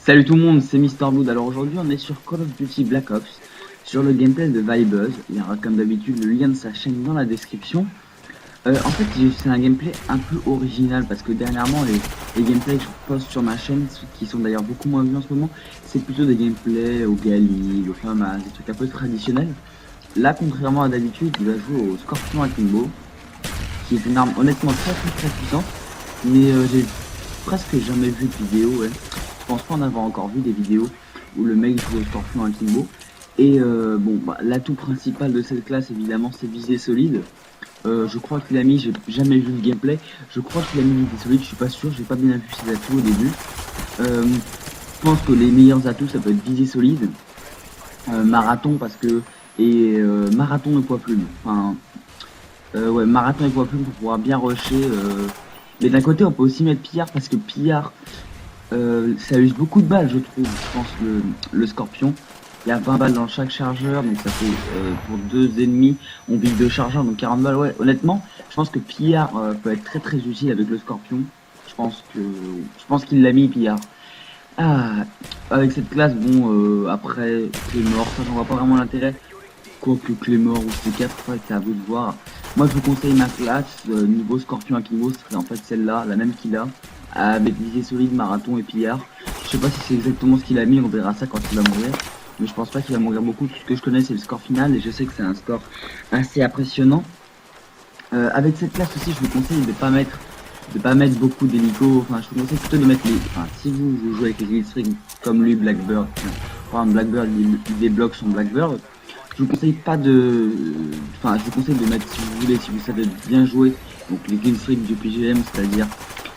Salut tout le monde, c'est MrBlood. Alors aujourd'hui on est sur Call of Duty Black Ops, sur le gameplay de Vibuzz. Il y aura comme d'habitude le lien de sa chaîne dans la description. En fait c'est un gameplay un peu original parce que dernièrement les gameplays que je poste sur ma chaîne, qui sont d'ailleurs beaucoup moins vus en ce moment, c'est plutôt des gameplays au Gali, au Famas, des trucs un peu traditionnels. Là contrairement à d'habitude, il va jouer au Scorpion Akimbo, qui est une arme honnêtement très puissante, mais j'ai presque jamais vu de vidéo, ouais. Je pense pas en avoir encore vu des vidéos où le mec joue au Scorpion Akimbo. Et bon, bah, l'atout principal de cette classe, évidemment, c'est visée solide. Je crois qu'il a mis, j'ai jamais vu le gameplay, je crois qu'il a mis visée solide, je suis pas sûr, j'ai pas bien vu ses atouts au début. Je pense que les meilleurs atouts, ça peut être visée solide, marathon, parce que, et marathon et poids plume. Enfin, ouais, marathon et poids plume pour pouvoir bien rusher. Mais d'un côté, on peut aussi mettre pillard, parce que pillard, ça use beaucoup de balles, je trouve. Je pense le Scorpion. Il y a 20 balles dans chaque chargeur, donc ça fait pour deux ennemis, on vide deux chargeurs, donc 40 balles. Ouais, honnêtement, je pense que Pillard peut être très utile avec le Scorpion. Je pense qu'il l'a mis Pillard. Ah, avec cette classe, bon, après Claymore, ça j'en vois pas vraiment l'intérêt. Quoique Claymore ou C4, ouais, c'est à vous de voir. Moi, je vous conseille ma classe niveau Scorpion Akimbo, ce serait en fait celle-là, la même qu'il a, avec visée solide, marathon et pillard. Je sais pas si c'est exactement ce qu'il a mis, on verra ça quand il va mourir. Mais je pense pas qu'il va mourir beaucoup. Tout ce que je connais, c'est le score final et je sais que c'est un score assez impressionnant. Avec cette classe aussi, je vous conseille de pas mettre beaucoup d'hélicos. Enfin, je vous conseille plutôt de mettre les. Enfin, si vous jouez avec les Gilstring comme lui, Blackbird, par exemple Blackbird, il débloque son Blackbird. Je vous conseille pas de. Enfin, je vous conseille de mettre, si vous voulez, si vous savez bien jouer, donc les Gilstring du PGM, c'est-à-dire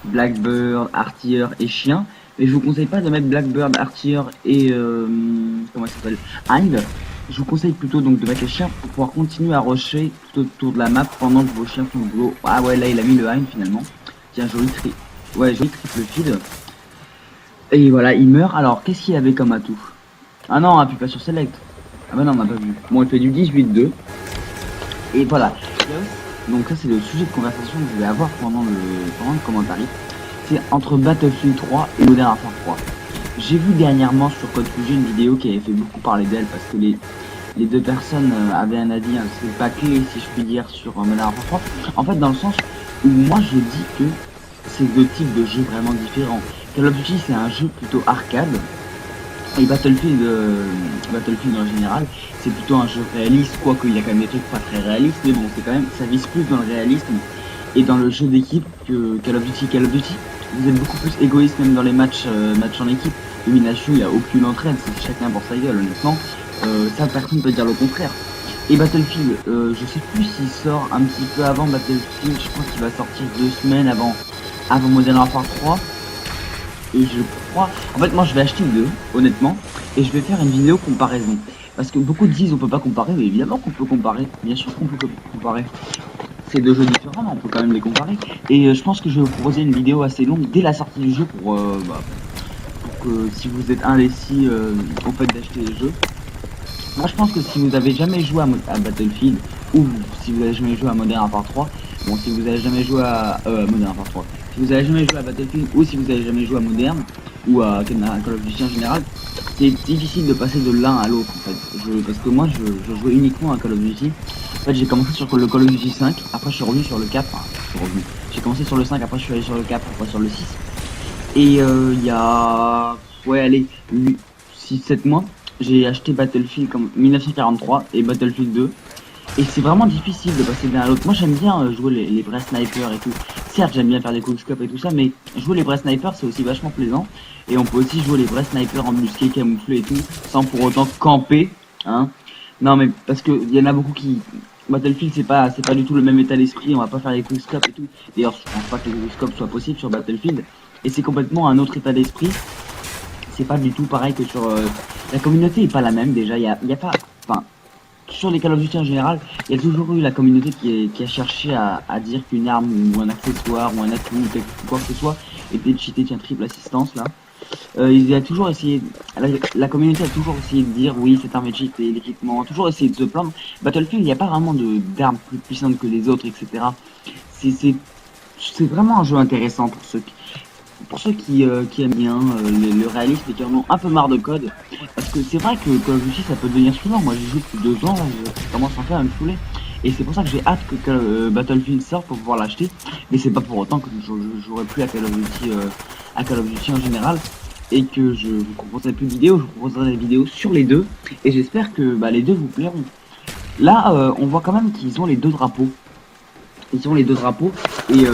Blackbird, Artilleur et Chien. Mais je vous conseille pas de mettre Blackbird, Artilleur et comment ça s'appelle, Hind. Je vous conseille plutôt donc de mettre les chiens pour pouvoir continuer à rusher tout autour de la map pendant que vos chiens font le boulot. Ah ouais, là il a mis le Hind finalement. Tiens, joli joli triple feed. Et voilà, il meurt. Alors, qu'est-ce qu'il avait comme atout? Ah non, on appuie pas sur Select. Ah bah non, on n'a pas vu. Bon, il fait du 18-2. Et voilà. Donc ça c'est le sujet de conversation que je vais avoir pendant le commentaire. C'est entre Battlefield 3 et Modern Warfare 3. J'ai vu dernièrement sur Code Fusion une vidéo qui avait fait beaucoup parler d'elle parce que les deux personnes avaient un avis assez bâclé, si je puis dire, sur Modern Warfare 3. En fait, dans le sens où moi je dis que c'est deux types de jeux vraiment différents. Call of Duty c'est un jeu plutôt arcade. Et Battlefield en général, c'est plutôt un jeu réaliste, quoique il y a quand même des trucs pas très réalistes, mais bon, c'est quand même, ça vise plus dans le réalisme et dans le jeu d'équipe que Call of Duty. Call of Duty, vous êtes beaucoup plus égoïste même dans les matchs en équipe. Domination, il n'y a aucune entraide, c'est chacun pour sa gueule, honnêtement. Ça, personne ne peut dire le contraire. Et Battlefield, je sais plus s'il sort un petit peu avant Battlefield, je crois qu'il va sortir 2 semaines avant Modern Warfare 3. Et je crois, en fait moi je vais acheter le 2, honnêtement, et je vais faire une vidéo comparaison. Parce que beaucoup disent on peut pas comparer, mais évidemment qu'on peut comparer, bien sûr qu'on peut comparer. C'est deux jeux différents, mais on peut quand même les comparer. Et je pense que je vais vous proposer une vidéo assez longue dès la sortie du jeu pour que si vous êtes indécis au fait d'acheter les jeux. Moi je pense que si vous avez jamais joué à Battlefield, ou si vous avez jamais joué à Modern Warfare 3, bon si vous avez jamais joué à Modern Warfare 3, si vous avez jamais joué à Battlefield ou si vous avez jamais joué à Modern ou à Call of Duty en général, c'est difficile de passer de l'un à l'autre en fait. Parce que moi je jouais uniquement à Call of Duty. En fait j'ai commencé sur le Call of Duty 5, après je suis revenu sur le 4, enfin je suis revenu. J'ai commencé sur le 5, après je suis allé sur le 4, après sur le 6. Et il y a ouais allez 6-7 mois, j'ai acheté Battlefield comme 1943 et Battlefield 2. Et c'est vraiment difficile de passer d'un à l'autre. Moi j'aime bien jouer les vrais snipers et tout. Certes j'aime bien faire des quickscopes et tout ça, mais jouer les vrais snipers c'est aussi vachement plaisant. Et on peut aussi jouer les vrais snipers embusqués, camouflés et tout, sans pour autant camper. Hein. Non mais parce que il y en a beaucoup qui. Battlefield c'est pas du tout le même état d'esprit, on va pas faire les quickscopes et tout. D'ailleurs je pense pas que les quickscopes soient possibles sur Battlefield. Et c'est complètement un autre état d'esprit. C'est pas du tout pareil que sur. La communauté est pas la même déjà, y a pas. Enfin. Sur les Call of Duty en général, il y a toujours eu la communauté qui a cherché à dire qu'une arme ou un accessoire ou un atout ou quoi que ce soit était cheaté, tiens, triple assistance là. Il a toujours essayé, la communauté a toujours essayé de dire oui cette arme est cheatée, l'équipement, toujours essayé de se plaindre. Battlefield, il n'y a pas vraiment d'armes plus puissantes que les autres, etc. C'est vraiment un jeu intéressant pour ceux qui... pour ceux qui aiment bien le réalisme et qui en ont un peu marre de code, parce que c'est vrai que Call of Duty ça peut devenir saoulant. Moi j'y joue depuis 2 ans, là, je commence un peu à me saouler. Et c'est pour ça que j'ai hâte que Battlefield sorte pour pouvoir l'acheter. Mais c'est pas pour autant que je jouerai plus à Call of Duty en général. Et que je vous proposerai plus de vidéos, je vous proposerai des vidéos sur les deux. Et j'espère que les deux vous plairont. Là, on voit quand même qu'ils ont les deux drapeaux. Ils ont les deux drapeaux. Et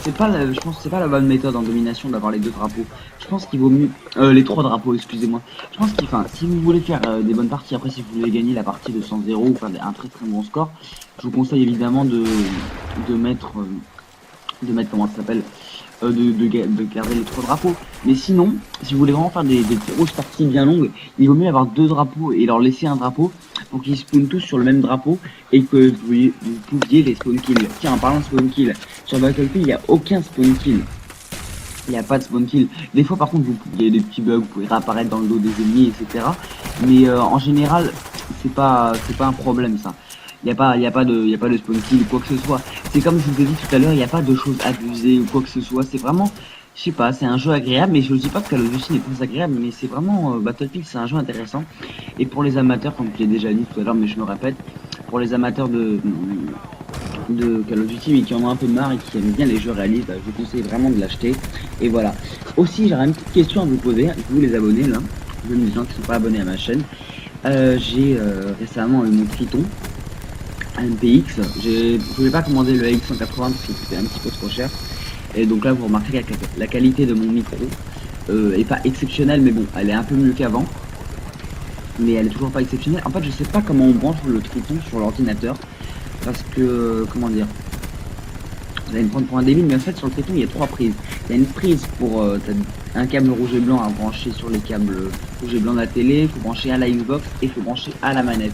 c'est pas je pense que c'est pas la bonne méthode en domination d'avoir les deux drapeaux. Je pense qu'il vaut mieux les trois drapeaux, excusez-moi. Je pense qu'il, enfin, si vous voulez faire des bonnes parties, après si vous voulez gagner la partie de 100-0 ou faire un très très bon score, je vous conseille évidemment de mettre comment ça s'appelle, de garder les trois drapeaux. Mais sinon, si vous voulez vraiment faire des grosses parties bien longues, il vaut mieux avoir deux drapeaux et leur laisser un drapeau pour qu'ils spawnent tous sur le même drapeau et que vous pouviez les spawn kill. Tiens, en parlant de spawn kill, sur Battlefield, il n'y a aucun spawn kill. Il n'y a pas de spawn kill. Des fois, par contre, il y a des petits bugs, vous pouvez réapparaître dans le dos des ennemis, etc. Mais en général, c'est pas un problème ça. Il y a pas de spawn kill ou quoi que ce soit. C'est comme je vous ai dit tout à l'heure, il n'y a pas de choses abusées ou quoi que ce soit. C'est vraiment, je sais pas, c'est un jeu agréable. Mais je ne dis pas que Call of Duty n'est pas agréable, mais c'est vraiment Battlefield, c'est un jeu intéressant. Et pour les amateurs, comme je l'ai déjà dit tout à l'heure, mais je me répète, pour les amateurs de Call of Duty mais qui en ont un peu marre et qui aiment bien les jeux réalistes, je vous conseille vraiment de l'acheter. Et voilà. Aussi, j'aurais une petite question à vous poser, vous les abonnés là, même les gens qui ne sont pas abonnés à ma chaîne. J'ai récemment eu mon Triton MPX. Je voulais pas commander le AX180 parce qu'il coûtait un petit peu trop cher. Et donc là, vous remarquerez que la qualité de mon micro est pas exceptionnelle, mais bon, elle est un peu mieux qu'avant. Mais elle est toujours pas exceptionnelle. En fait, je sais pas comment on branche le Triton sur l'ordinateur. Parce que, comment dire, vous allez me prendre pour un débile, mais en fait sur le Triton il y a trois prises. Il y a une prise pour un câble rouge et blanc à brancher sur les câbles rouge et blanc de la télé, il faut brancher à la Xbox et il faut brancher à la manette.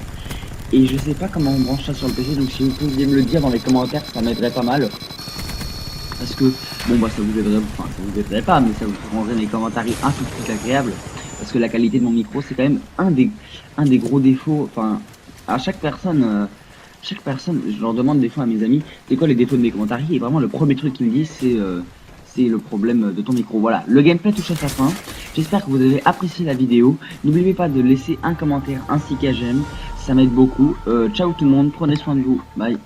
Et je sais pas comment on branche ça sur le PC, donc si vous pouviez me le dire dans les commentaires, ça m'aiderait pas mal. Parce que, bon bah ça vous aiderait, enfin ça vous aiderait pas, mais ça vous rendrait mes commentaires un peu plus agréables. Parce que la qualité de mon micro c'est quand même un des gros défauts, enfin à chaque personne, je leur demande des fois à mes amis, c'est quoi les défauts de mes commentaires, et vraiment le premier truc qu'ils me disent c'est le problème de ton micro. Voilà, le gameplay touche à sa fin. J'espère que vous avez apprécié la vidéo. N'oubliez pas de laisser un commentaire ainsi qu'un j'aime, ça m'aide beaucoup. Ciao tout le monde, prenez soin de vous, bye.